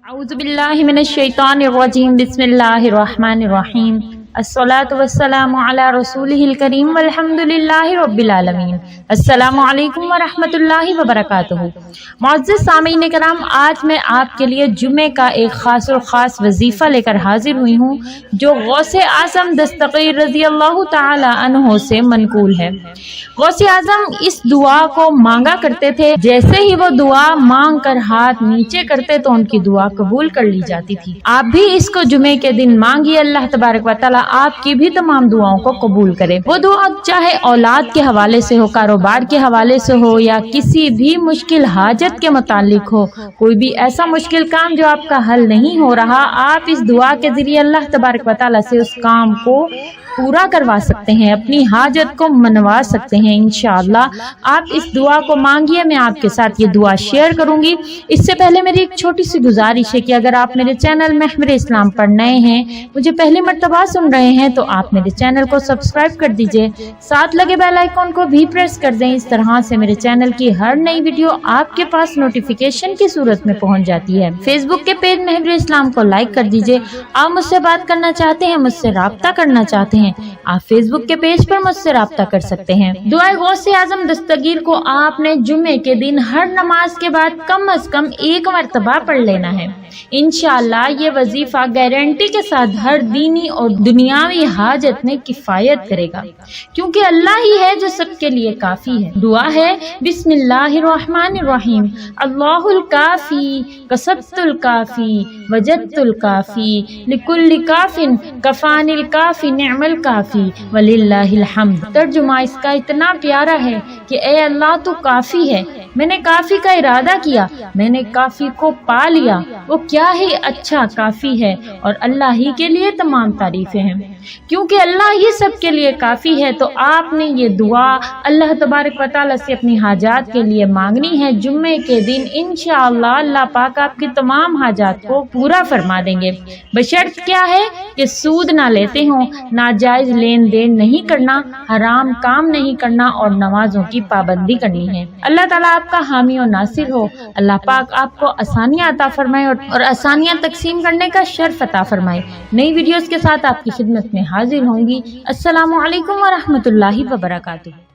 اعوذ باللہ من الشیطان الرجیم بسم اللہ الرحمن الرحیم الصلاۃ والسلام علی رسولہ الکریم والحمد للہ رب العالمین۔ السلام علیکم ورحمۃ اللہ وبرکاتہ۔ معزز سامعین کرام، آج میں آپ کے لیے جمعے کا ایک خاص وظیفہ لے کر حاضر ہوئی ہوں جو غوث اعظم دستگیر رضی اللہ تعالی عنہ سے منقول ہے۔ غوث اعظم اس دعا کو مانگا کرتے تھے، جیسے ہی وہ دعا مانگ کر ہاتھ نیچے کرتے تو ان کی دعا قبول کر لی جاتی تھی۔ آپ بھی اس کو جمعے کے دن مانگیے، اللہ تبارک و تعالی آپ کی بھی تمام دعاؤں کو قبول کرے۔ وہ دعا چاہے اولاد کے حوالے سے ہو، کاروبار کے حوالے سے ہو، یا کسی بھی مشکل حاجت کے متعلق ہو، کوئی بھی ایسا مشکل کام جو آپ کا حل نہیں ہو رہا، آپ اس دعا کے ذریعے اللہ تبارک و تعالی سے اس کام کو پورا کروا سکتے ہیں، اپنی حاجت کو منوا سکتے ہیں انشاءاللہ۔ آپ اس دعا کو مانگیے، میں آپ کے ساتھ یہ دعا شیئر کروں گی۔ اس سے پہلے میری ایک چھوٹی سی گزارش ہے کہ اگر آپ میرے چینل محور اسلام پر نئے ہیں، مجھے پہلی مرتبہ سن رہے ہیں، تو آپ میرے چینل کو سبسکرائب کر دیجئے، ساتھ لگے بیل آئیکن کو بھی پریس کر دیں۔ اس طرح سے میرے چینل کی ہر نئی ویڈیو آپ کے پاس نوٹیفیکیشن کی صورت میں پہنچ جاتی ہے۔ فیس بک کے پیج محور اسلام کو لائک کر دیجئے۔ آپ مجھ سے بات کرنا چاہتے ہیں، مجھ سے رابطہ کرنا چاہتے ہیں، آپ فیس بک کے پیج پر مجھ سے رابطہ کر سکتے ہیں۔ دعائے غوث اعظم دستگیر کو آپ نے جمعے کے دن ہر نماز کے بعد کم از کم ایک مرتبہ پڑھ لینا ہے۔ انشاءاللہ یہ وظیفہ گارنٹی کے ساتھ ہر دینی اور دنیاوی حاجت میں کفایت کرے گا، کیونکہ اللہ ہی ہے جو سب کے لیے کافی ہے۔ دعا ہے بسم اللہ الرحمن الرحیم، اللہ الکافی کسبت الکافی وجدت الکافی لکل کاف کفان الکافی نعم الکافی وللہ الحمد۔ ترجمہ اس کا اتنا پیارا ہے کہ اے اللہ تو کافی ہے، میں نے کافی کا ارادہ کیا، میں نے کافی کو پا لیا، وہ کیا ہی اچھا کافی ہے، اور اللہ ہی کے لیے تمام تعریفیں ہیں۔ کیونکہ اللہ ہی سب کے لیے کافی ہے، تو آپ نے یہ دعا اللہ تبارک و تعالی سے اپنی حاجات کے لیے مانگنی ہے۔ جمعے کے دن انشاءاللہ اللہ پاک آپ کی تمام حاجات کو پورا فرما دیں گے، بشرط کیا ہے کہ سود نہ لیتے ہوں، ناجائز لین دین نہیں کرنا، حرام کام نہیں کرنا، اور نمازوں کی پابندی کرنی ہے۔ اللہ تعالیٰ آپ کا حامی و ناصر ہو۔ اللہ پاک آپ کو آسانیاں عطا فرمائے اور آسانیاں تقسیم کرنے کا شرف عطا فرمائے۔ نئی ویڈیوز کے ساتھ آپ کی خدمت میں حاضر ہوں گی۔ السلام علیکم ورحمۃ اللہ وبرکاتہ۔